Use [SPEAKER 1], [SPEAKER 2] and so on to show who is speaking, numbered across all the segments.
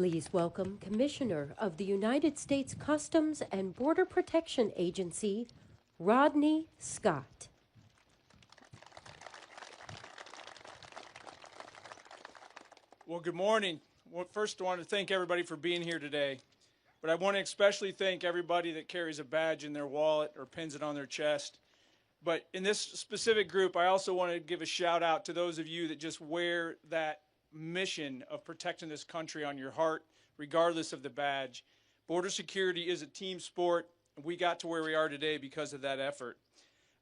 [SPEAKER 1] Please welcome Commissioner of the United States Customs and Border Protection Agency, Rodney Scott.
[SPEAKER 2] Well, good morning. Well, first, I want to thank everybody for being here today. But I want to especially thank everybody that carries a badge in their wallet or pins it on their chest. But in this specific group, I also want to give a shout out to those of you that just wear that mission of protecting this country on your heart, regardless of the badge. Border security is a team sport, and we got to where we are today because of that effort.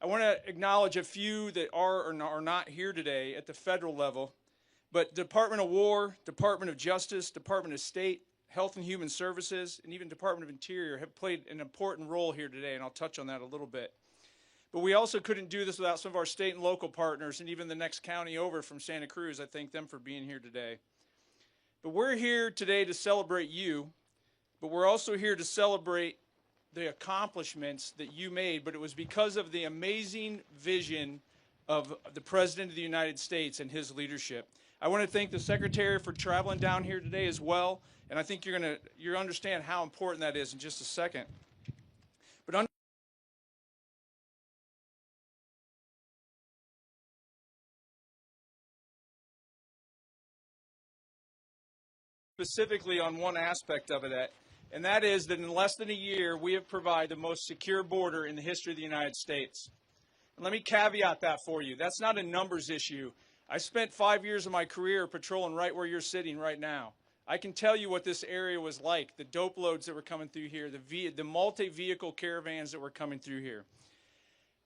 [SPEAKER 2] I want to acknowledge a few that are or are not here today at the federal level, but Department of War, Department of Justice, Department of State, Health and Human Services, and even Department of Interior have played an important role here today, and I'll touch on that a little bit. But we also couldn't do this without some of our state and local partners, and even the next county over from Santa Cruz. I thank them for being here today. But we're here today to celebrate you, but we're also here to celebrate the accomplishments that you made, but it was because of the amazing vision of the President of the United States and his leadership. I want to thank the Secretary for traveling down here today as well, and I think you'll understand how important that is in just a second. But specifically on one aspect of it, and that is that in less than a year, we have provided the most secure border in the history of the United States. And let me caveat that for you. That's not a numbers issue. I spent 5 years of my career patrolling right where you're sitting right now. I can tell you what this area was like, the dope loads that were coming through here, the multi-vehicle caravans that were coming through here.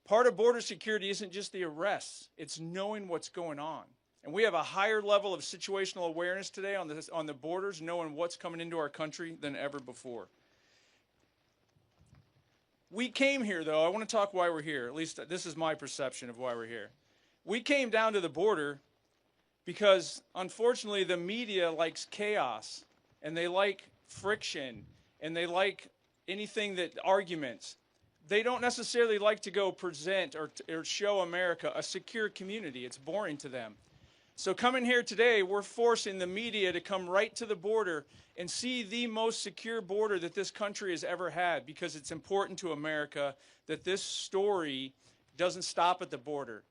[SPEAKER 2] Part of border security isn't just the arrests, it's knowing what's going on. And we have a higher level of situational awareness today on the borders, knowing what's coming into our country than ever before. We came here, though. I want to talk why we're here. At least this is my perception of why we're here. We came down to the border because, unfortunately, the media likes chaos, and they like friction, and they like anything that arguments. They don't necessarily like to go present or show America a secure community. It's boring to them. So coming here today, we're forcing the media to come right to the border and see the most secure border that this country has ever had, because it's important to America that this story doesn't stop at the border.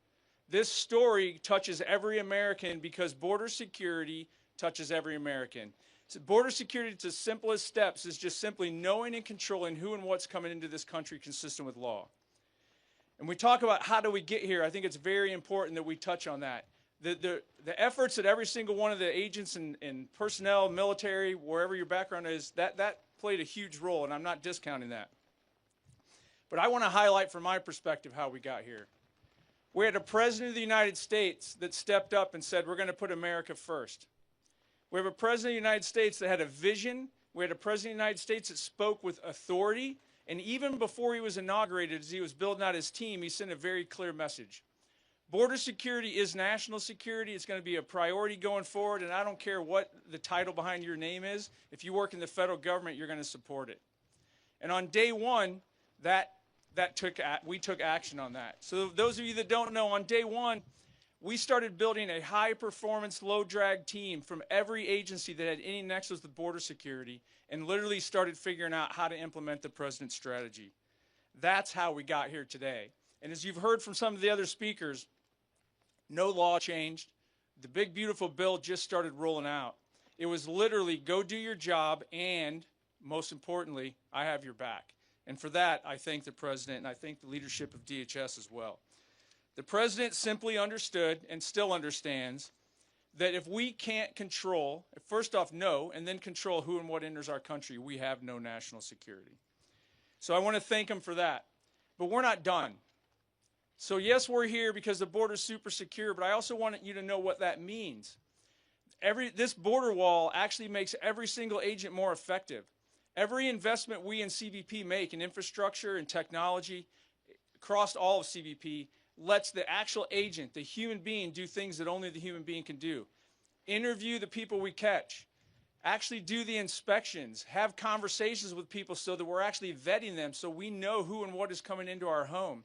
[SPEAKER 2] This story touches every American because border security touches every American. So border security, to the simplest steps, is just simply knowing and controlling who and what's coming into this country consistent with law. And we talk about how do we get here, I think it's very important that we touch on that. The efforts that every single one of the agents and personnel, military, wherever your background is, that played a huge role, and I'm not discounting that. But I want to highlight from my perspective how we got here. We had a President of the United States that stepped up and said, we're going to put America first. We have a President of the United States that had a vision. We had a President of the United States that spoke with authority. And even before he was inaugurated, as he was building out his team, he sent a very clear message. Border security is national security. It's going to be a priority going forward, and I don't care what the title behind your name is. If you work in the federal government, you're going to support it. And on day one, we took action on that. So those of you that don't know, on day one, we started building a high-performance, low-drag team from every agency that had any nexus with border security, and literally started figuring out how to implement the president's strategy. That's how we got here today. And as you've heard from some of the other speakers, no law changed. The big, beautiful bill just started rolling out. It was literally go do your job, and most importantly, I have your back. And for that, I thank the President, and I thank the leadership of DHS as well. The President simply understood and still understands that if we can't control, first off, know, and then control who and what enters our country, we have no national security. So I want to thank him for that. But we're not done. So yes, we're here because the border is super secure, but I also want you to know what that means. This border wall actually makes every single agent more effective. Every investment we in CBP make in infrastructure and technology across all of CBP lets the actual agent, the human being, do things that only the human being can do. Interview the people we catch. Actually do the inspections. Have conversations with people so that we're actually vetting them so we know who and what is coming into our home.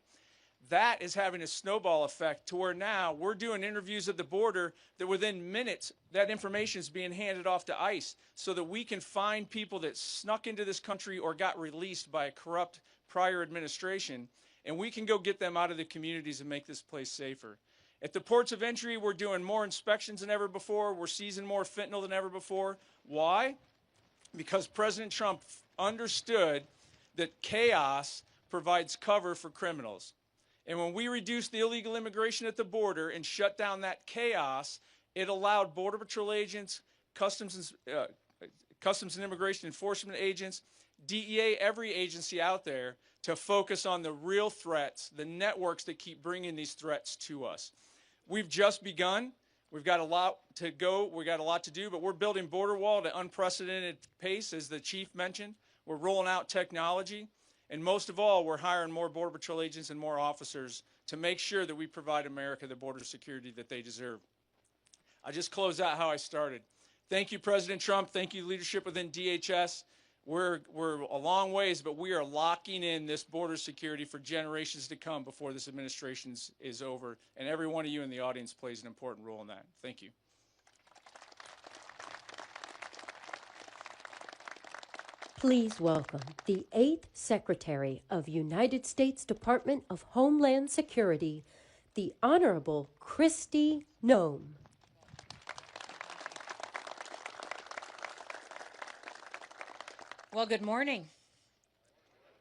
[SPEAKER 2] That is having a snowball effect to where now we're doing interviews at the border that within minutes that information is being handed off to ICE so that we can find people that snuck into this country or got released by a corrupt prior administration, and we can go get them out of the communities and make this place safer. At the ports of entry, we're doing more inspections than ever before. We're seizing more fentanyl than ever before. Why? Because President Trump understood that chaos provides cover for criminals. And when we reduced the illegal immigration at the border and shut down that chaos, it allowed Border Patrol agents, Customs and Immigration Enforcement agents, DEA, every agency out there to focus on the real threats, the networks that keep bringing these threats to us. We've just begun. We've got a lot to go. We've got a lot to do, but we're building border wall at an unprecedented pace, as the chief mentioned. We're rolling out technology. And most of all, we're hiring more Border Patrol agents and more officers to make sure that we provide America the border security that they deserve. I just close out how I started. Thank you, President Trump. Thank you, leadership within DHS. We're a long ways, but we are locking in this border security for generations to come before this administration is over. And every one of you in the audience plays an important role in that. Thank you.
[SPEAKER 1] Please welcome the 8th Secretary of United States Department of Homeland Security, the Honorable Kristi Noem.
[SPEAKER 3] Well, good morning.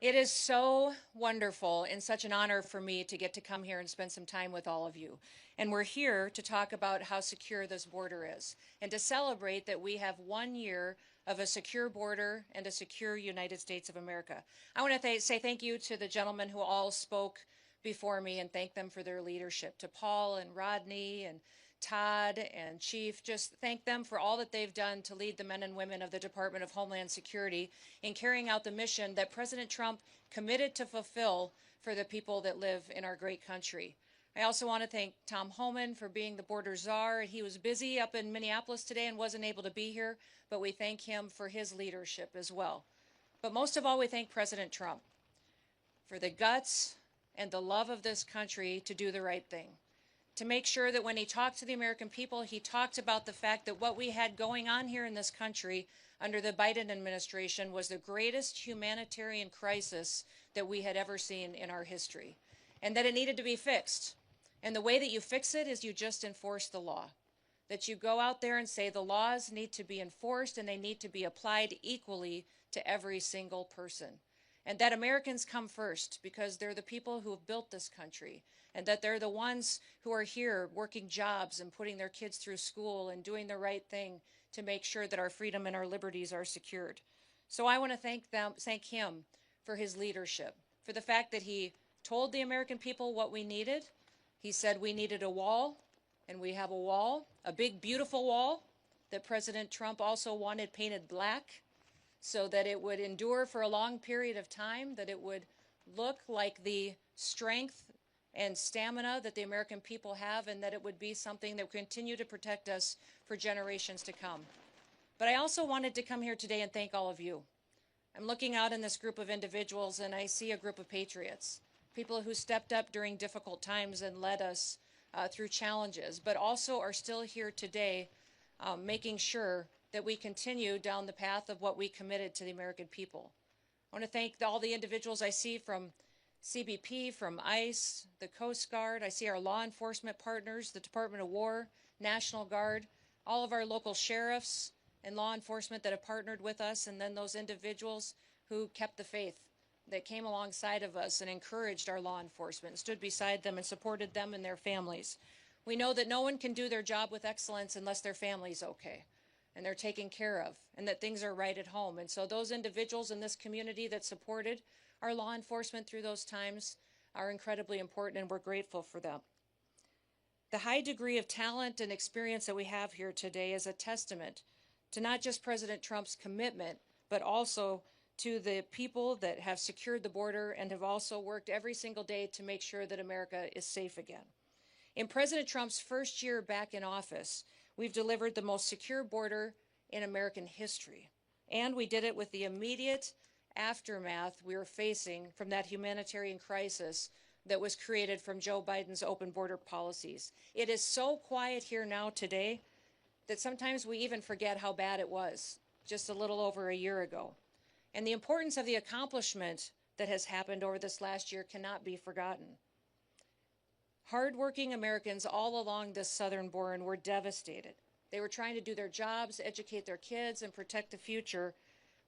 [SPEAKER 3] It is so wonderful and such an honor for me to get to come here and spend some time with all of you. And we're here to talk about how secure this border is and to celebrate that we have 1 year of a secure border and a secure United States of America. I want to say thank you to the gentlemen who all spoke before me and thank them for their leadership. To Paul and Rodney and Todd and Chief, just thank them for all that they've done to lead the men and women of the Department of Homeland Security in carrying out the mission that President Trump committed to fulfill for the people that live in our great country. I also want to thank Tom Homan for being the border czar. He was busy up in Minneapolis today and wasn't able to be here, but we thank him for his leadership as well. But most of all, we thank President Trump for the guts and the love of this country to do the right thing, to make sure that when he talked to the American people, he talked about the fact that what we had going on here in this country under the Biden administration was the greatest humanitarian crisis that we had ever seen in our history, and that it needed to be fixed. And the way that you fix it is you just enforce the law, that you go out there and say the laws need to be enforced and they need to be applied equally to every single person. And that Americans come first because they're the people who have built this country, and that they're the ones who are here working jobs and putting their kids through school and doing the right thing to make sure that our freedom and our liberties are secured. So I want to thank him for his leadership, for the fact that he told the American people what we needed. He said we needed a wall, and we have a wall, a big, beautiful wall that President Trump also wanted painted black so that it would endure for a long period of time, that it would look like the strength and stamina that the American people have, and that it would be something that would continue to protect us for generations to come. But I also wanted to come here today and thank all of you. I'm looking out in this group of individuals, and I see a group of patriots, people who stepped up during difficult times and led us through challenges, but also are still here today making sure that we continue down the path of what we committed to the American people. I want to thank all the individuals I see from CBP, from ICE, the Coast Guard. I see our law enforcement partners, the Department of War, National Guard, all of our local sheriffs and law enforcement that have partnered with us, and then those individuals who kept the faith, that came alongside of us and encouraged our law enforcement, stood beside them and supported them and their families. We know that no one can do their job with excellence unless their family's okay and they're taken care of and that things are right at home. And so those individuals in this community that supported our law enforcement through those times are incredibly important, and we're grateful for them. The high degree of talent and experience that we have here today is a testament to not just President Trump's commitment, but also to the people that have secured the border and have also worked every single day to make sure that America is safe again. In President Trump's first year back in office, we've delivered the most secure border in American history. And we did it with the immediate aftermath we were facing from that humanitarian crisis that was created from Joe Biden's open border policies. It is so quiet here now today that sometimes we even forget how bad it was just a little over a year ago. And the importance of the accomplishment that has happened over this last year cannot be forgotten. Hardworking Americans all along this southern border were devastated. They were trying to do their jobs, educate their kids, and protect the future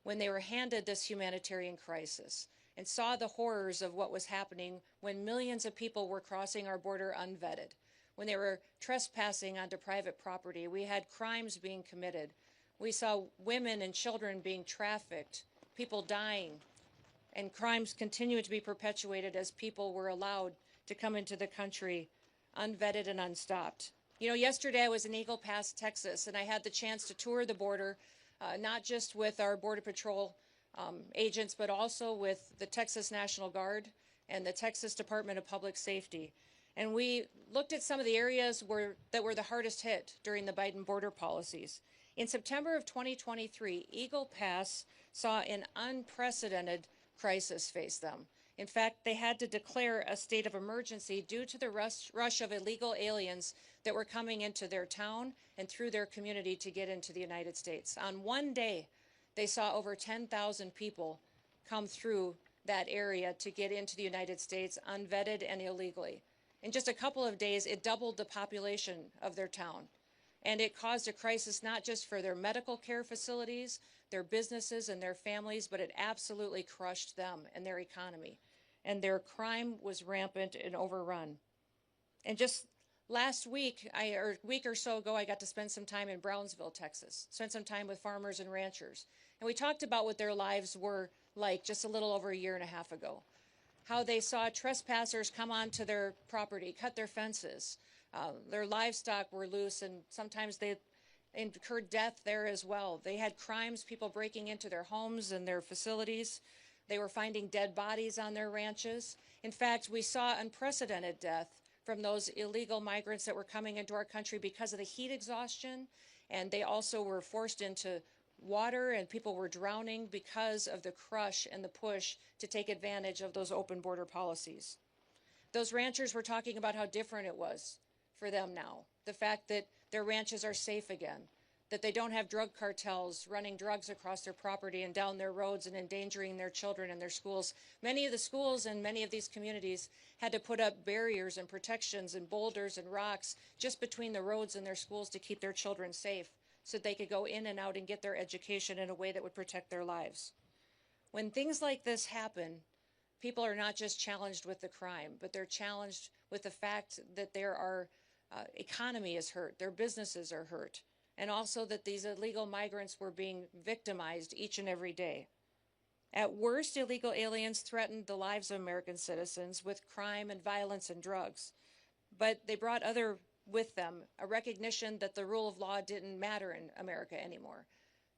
[SPEAKER 3] when they were handed this humanitarian crisis and saw the horrors of what was happening when millions of people were crossing our border unvetted, when they were trespassing onto private property. We had crimes being committed. We saw women and children being trafficked, people dying, and crimes continued to be perpetuated as people were allowed to come into the country unvetted and unstopped. You know, yesterday I was in Eagle Pass, Texas, and I had the chance to tour the border, not just with our Border Patrol agents, but also with the Texas National Guard and the Texas Department of Public Safety. And we looked at some of the areas that were the hardest hit during the Biden border policies. In September of 2023, Eagle Pass saw an unprecedented crisis face them. In fact, they had to declare a state of emergency due to the rush of illegal aliens that were coming into their town and through their community to get into the United States. On one day, they saw over 10,000 people come through that area to get into the United States unvetted and illegally. In just a couple of days, it doubled the population of their town. And it caused a crisis not just for their medical care facilities, their businesses, and their families, but it absolutely crushed them and their economy. And their crime was rampant and overrun. And just last week, or a week or so ago, I got to spend some time in Brownsville, Texas, spent some time with farmers and ranchers. And we talked about what their lives were like just a little over a year and a half ago. How they saw trespassers come onto their property, cut their fences. Their livestock were loose, and sometimes they incurred death there as well. They had crimes, people breaking into their homes and their facilities. They were finding dead bodies on their ranches. In fact, we saw unprecedented death from those illegal migrants that were coming into our country because of the heat exhaustion, and they also were forced into water, and people were drowning because of the crush and the push to take advantage of those open border policies. Those ranchers were talking about how different it was for them now. The fact that their ranches are safe again, that they don't have drug cartels running drugs across their property and down their roads and endangering their children and their schools. Many of the schools in many of these communities had to put up barriers and protections and boulders and rocks just between the roads and their schools to keep their children safe, so they could go in and out and get their education in a way that would protect their lives. When things like this happen, people are not just challenged with the crime, but they're challenged with the fact that their economy is hurt, their businesses are hurt, and also that these illegal migrants were being victimized each and every day. At worst, illegal aliens threatened the lives of American citizens with crime and violence and drugs, but they brought with them a recognition that the rule of law didn't matter in America anymore,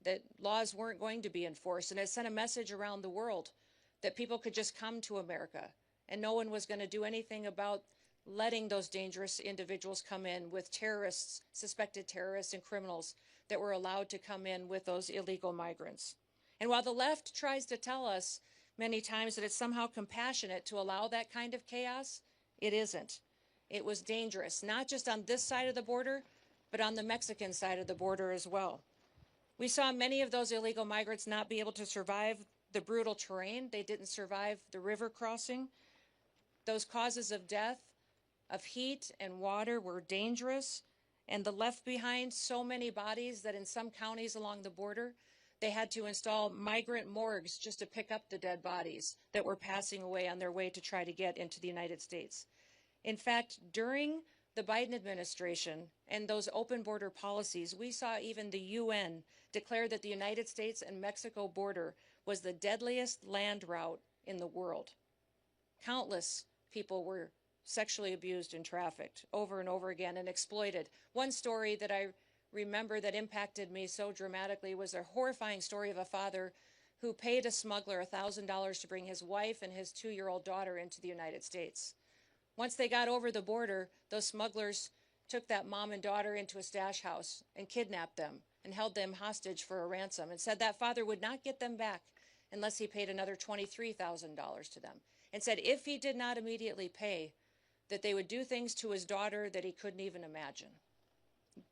[SPEAKER 3] that laws weren't going to be enforced, and it sent a message around the world that people could just come to America and no one was going to do anything about letting those dangerous individuals come in with terrorists, suspected terrorists and criminals that were allowed to come in with those illegal migrants. And while the left tries to tell us many times that it's somehow compassionate to allow that kind of chaos, it isn't. It was dangerous, not just on this side of the border, but on the Mexican side of the border as well. We saw many of those illegal migrants not be able to survive the brutal terrain. They didn't survive the river crossing. Those causes of death, of heat and water, were dangerous, and the left behind so many bodies that in some counties along the border, they had to install migrant morgues just to pick up the dead bodies that were passing away on their way to try to get into the United States. In fact, during the Biden administration and those open border policies, we saw even the UN declare that the United States and Mexico border was the deadliest land route in the world. Countless people were sexually abused and trafficked over and over again and exploited. One story that I remember that impacted me so dramatically was a horrifying story of a father who paid a smuggler $1,000 to bring his wife and his 2-year-old daughter into the United States. Once they got over the border, those smugglers took that mom and daughter into a stash house and kidnapped them and held them hostage for a ransom and said that father would not get them back unless he paid another $23,000 to them. and said if he did not immediately pay, that they would do things to his daughter that he couldn't even imagine.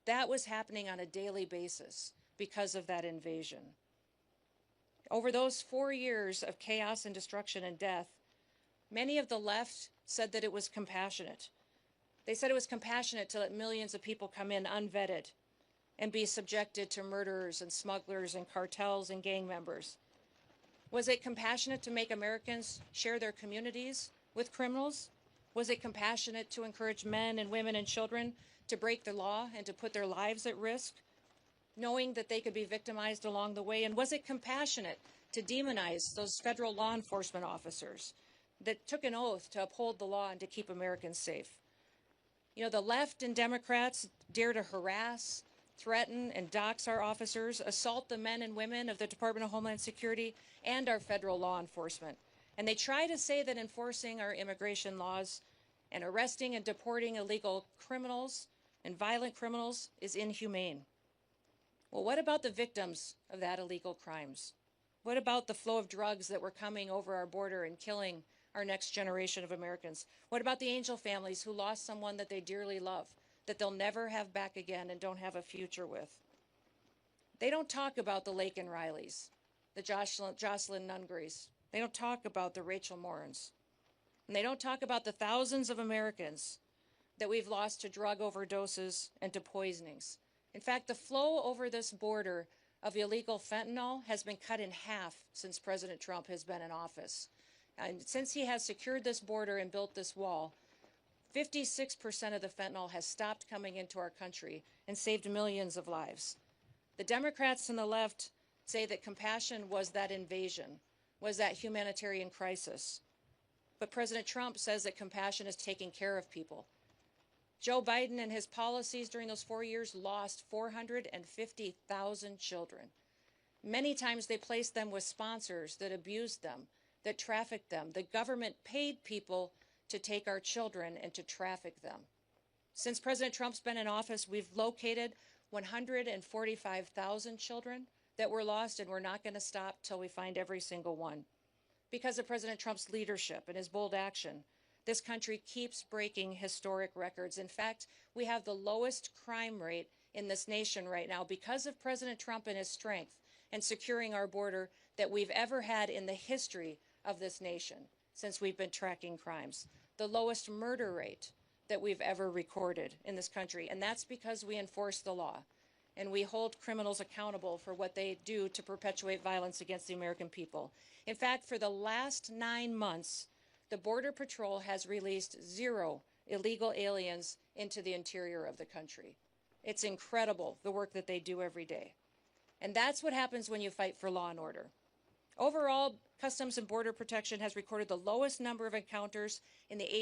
[SPEAKER 3] That was happening on a daily basis because of that invasion. Over those 4 years of chaos and destruction and death, many of the left said that it was compassionate. They said it was compassionate to let millions of people come in unvetted and be subjected to murderers and smugglers and cartels and gang members. Was it compassionate to make Americans share their communities with criminals? Was it compassionate to encourage men and women and children to break the law and to put their lives at risk, knowing that they could be victimized along the way? And was it compassionate to demonize those federal law enforcement officers that took an oath to uphold the law and to keep Americans safe? You know, the left and Democrats dare to harass, threaten, and dox our officers, assault the men and women of the Department of Homeland Security and our federal law enforcement. And they try to say that enforcing our immigration laws and arresting and deporting illegal criminals and violent criminals is inhumane. Well, what about the victims of that illegal crimes? What about the flow of drugs that were coming over our border and killing our next generation of Americans? What about the Angel families who lost someone that they dearly love, that they'll never have back again and don't have a future with? They don't talk about the Laken Rileys, the Jocelyn Nungarys. They don't talk about the Rachel Morans. And they don't talk about the thousands of Americans that we've lost to drug overdoses and to poisonings. In fact, the flow over this border of illegal fentanyl has been cut in half since President Trump has been in office. And since he has secured this border and built this wall, 56% of the fentanyl has stopped coming into our country and saved millions of lives. The Democrats and the left say that compassion was that invasion, was that humanitarian crisis. But President Trump says that compassion is taking care of people. Joe Biden and his policies during those 4 years lost 450,000 children. Many times they placed them with sponsors that abused them, that trafficked them. The government paid people to take our children and to traffic them. Since President Trump's been in office, we've located 145,000 children that were lost, and we're not going to stop till we find every single one. Because of President Trump's leadership and his bold action, this country keeps breaking historic records. In fact, we have the lowest crime rate in this nation right now because of President Trump and his strength and securing our border that we've ever had in the history of this nation since we've been tracking crimes. The lowest murder rate that we've ever recorded in this country. And that's because we enforce the law and we hold criminals accountable for what they do to perpetuate violence against the American people. In fact, for the last 9 months, the Border Patrol has released 0 illegal aliens into the interior of the country. It's incredible, the work that they do every day. And that's what happens when you fight for law and order. Overall, Customs and Border Protection has recorded the lowest number of encounters in the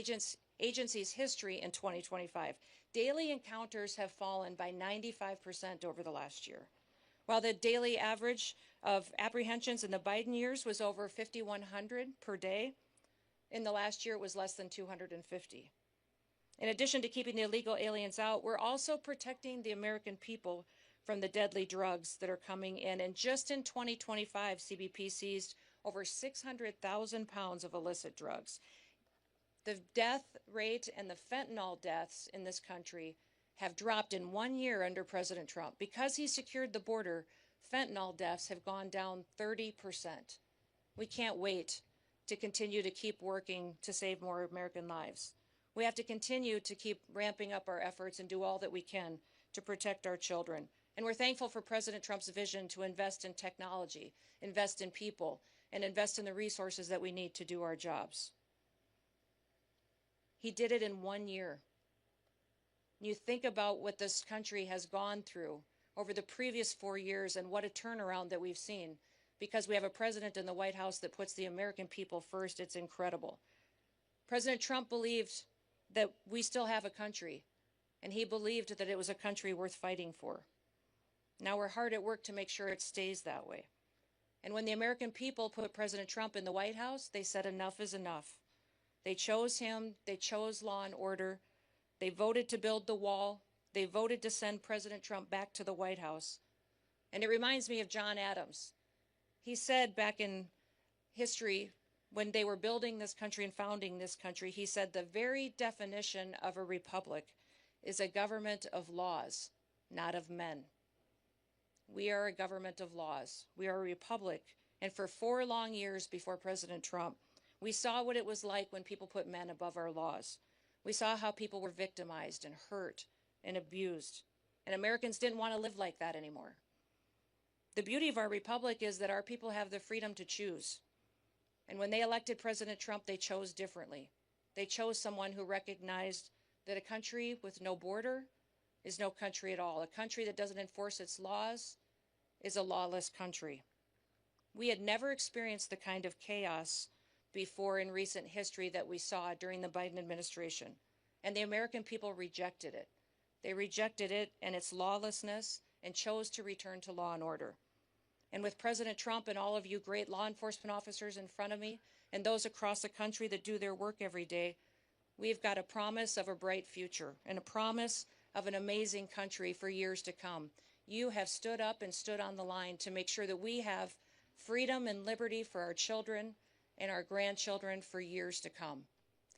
[SPEAKER 3] agency's history in 2025. Daily encounters have fallen by 95% over the last year. While the daily average of apprehensions in the Biden years was over 5,100 per day, in the last year it was less than 250. In addition to keeping the illegal aliens out, we're also protecting the American people from the deadly drugs that are coming in. And just in 2025, CBP seized over 600,000 pounds of illicit drugs. The death rate and the fentanyl deaths in this country have dropped in 1 year under President Trump. Because he secured the border, fentanyl deaths have gone down 30%. We can't wait to continue to keep working to save more American lives. We have to continue to keep ramping up our efforts and do all that we can to protect our children. And we're thankful for President Trump's vision to invest in technology, invest in people, and invest in the resources that we need to do our jobs. He did it in 1 year. You think about what this country has gone through over the previous 4 years and what a turnaround that we've seen because we have a president in the White House that puts the American people first. It's incredible. President Trump believed that we still have a country, and he believed that it was a country worth fighting for. Now we're hard at work to make sure it stays that way. And when the American people put President Trump in the White House, they said enough is enough. They chose him. They chose law and order. They voted to build the wall. They voted to send President Trump back to the White House. And it reminds me of John Adams. He said back in history, When they were building this country and founding this country, he said the very definition of a republic is a government of laws, not of men. We are a government of laws. We are a republic. And for 4 long years before President Trump, we saw what it was like when people put men above our laws. We saw how people were victimized and hurt and abused. And Americans didn't want to live like that anymore. The beauty of our republic is that our people have the freedom to choose. And when they elected President Trump, they chose differently. They chose someone who recognized that a country with no border is no country at all. A country that doesn't enforce its laws is a lawless country. We had never experienced the kind of chaos before in recent history that we saw during the Biden administration. And the American people rejected it. They rejected it and its lawlessness and chose to return to law and order. And with President Trump and all of you great law enforcement officers in front of me and those across the country that do their work every day, we've got a promise of a bright future and a promise of an amazing country for years to come. You have stood up and stood on the line to make sure that we have freedom and liberty for our children and our grandchildren for years to come.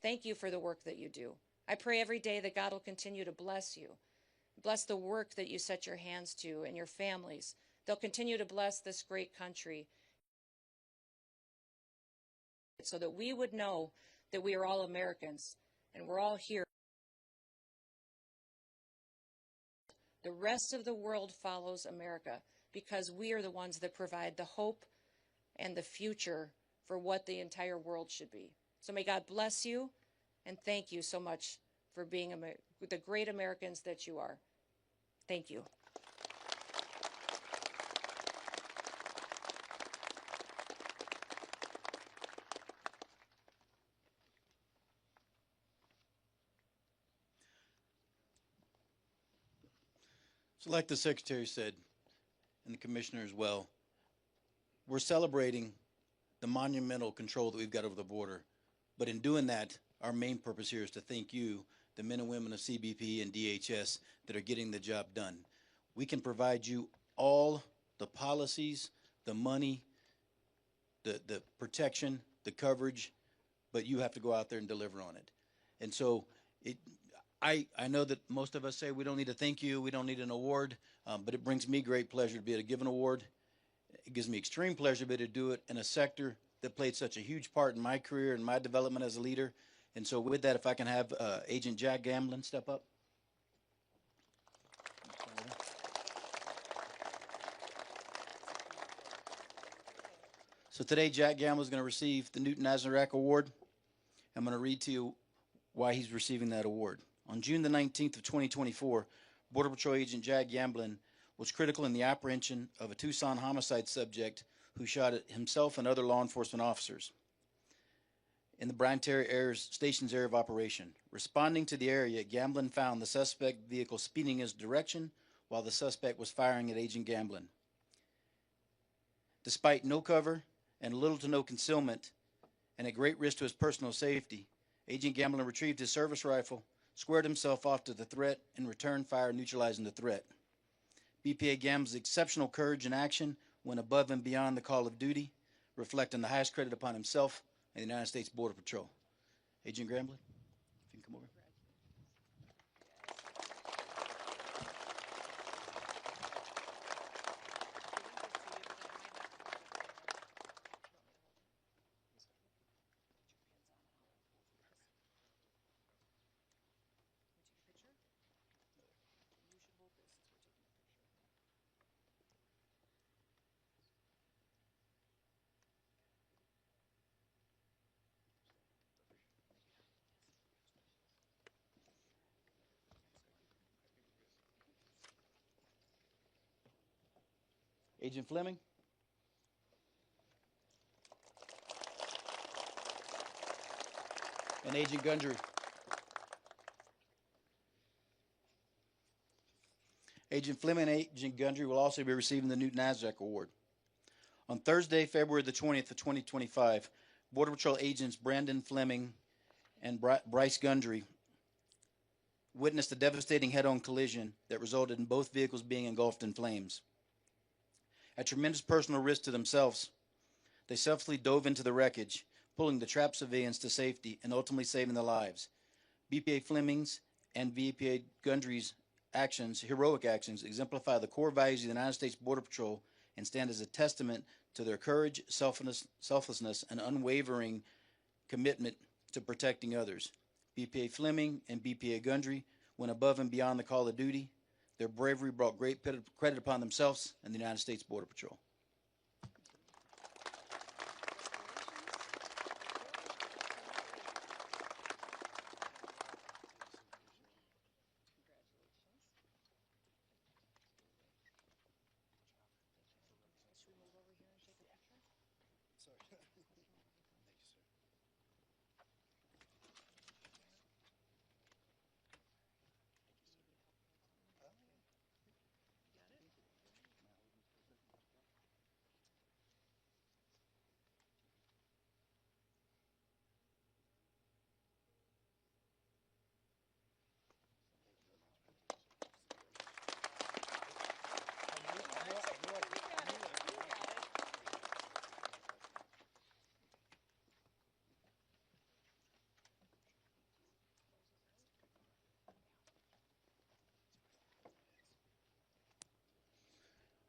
[SPEAKER 3] Thank you for the work that you do. I pray every day that God will continue to bless you, bless the work that you set your hands to and your families. They'll continue to bless this great country so that we would know that we are all Americans and we're all here. The rest of the world follows America because we are the ones that provide the hope and the future for what the entire world should be. So may God bless you, and thank you so much for being the great Americans that you are. Thank you.
[SPEAKER 4] So like the Secretary said, and the Commissioner as well, we're celebrating the monumental control that we've got over the border. But in doing that, our main purpose here is to thank you, the men and women of CBP and DHS that are getting the job done. We can provide you all the policies, the money, the protection, the coverage, but you have to go out there and deliver on it. And so I know that most of us say we don't need to thank you, we don't need an award, but it brings me great pleasure to be able to give an award. It gives me extreme pleasure to be able to do it in a sector that played such a huge part in my career and my development as a leader. And so with that, if I can have Agent Jack Gamblin step up. So today, Jack Gamblin is going to receive the Newton Azarack Award. I'm going to read to you why he's receiving that award. On June the 19th of 2024, Border Patrol Agent Jack Gamblin was critical in the apprehension of a Tucson homicide subject who shot at himself and other law enforcement officers in the Bryan Terry Station's area of operation. Responding to the area, Gamblin found the suspect vehicle speeding in his direction while the suspect was firing at Agent Gamblin. Despite no cover and little to no concealment and at great risk to his personal safety, Agent Gamblin retrieved his service rifle, squared himself off to the threat, and returned fire, neutralizing the threat. BPA Gamblin's exceptional courage and action went above and beyond the call of duty, reflecting the highest credit upon himself and the United States Border Patrol. Agent Gamblin, if you can come over. Agent Fleming. And Agent Gundry. Agent Fleming and Agent Gundry will also be receiving the Newton Azarack Award. On Thursday, February the 20th of 2025, Border Patrol agents Brandon Fleming and Bryce Gundry witnessed a devastating head-on collision that resulted in both vehicles being engulfed in flames. At tremendous personal risk to themselves, they selflessly dove into the wreckage, pulling the trapped civilians to safety and ultimately saving their lives. BPA Fleming's and VPA Gundry's actions, heroic actions, exemplify the core values of the United States Border Patrol and stand as a testament to their courage, selflessness, and unwavering commitment to protecting others. BPA Fleming and BPA Gundry went above and beyond the call of duty. Their bravery brought great credit upon themselves and the United States Border Patrol.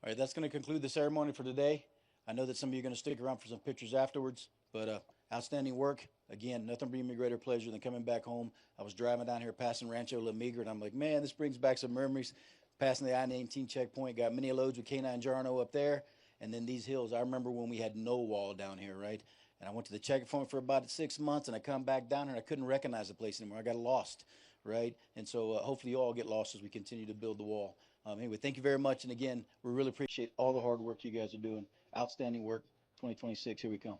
[SPEAKER 4] All right, that's going to conclude the ceremony for today. I know that some of you are going to stick around for some pictures afterwards, but outstanding work. Again, nothing brings me greater pleasure than coming back home. I was driving down here passing Rancho La Migra, and I'm like, man, this brings back some memories. Passing the I-19 checkpoint, got many loads with K9 Jarno up there, and then these hills. I remember when we had no wall down here, right? And I went to the checkpoint for about 6 months, and I come back down here, and I couldn't recognize the place anymore. I got lost, right? And so hopefully you all get lost as we continue to build the wall. Anyway, thank you very much. And again, we really appreciate all the hard work you guys are doing. Outstanding work. 2026, here we come.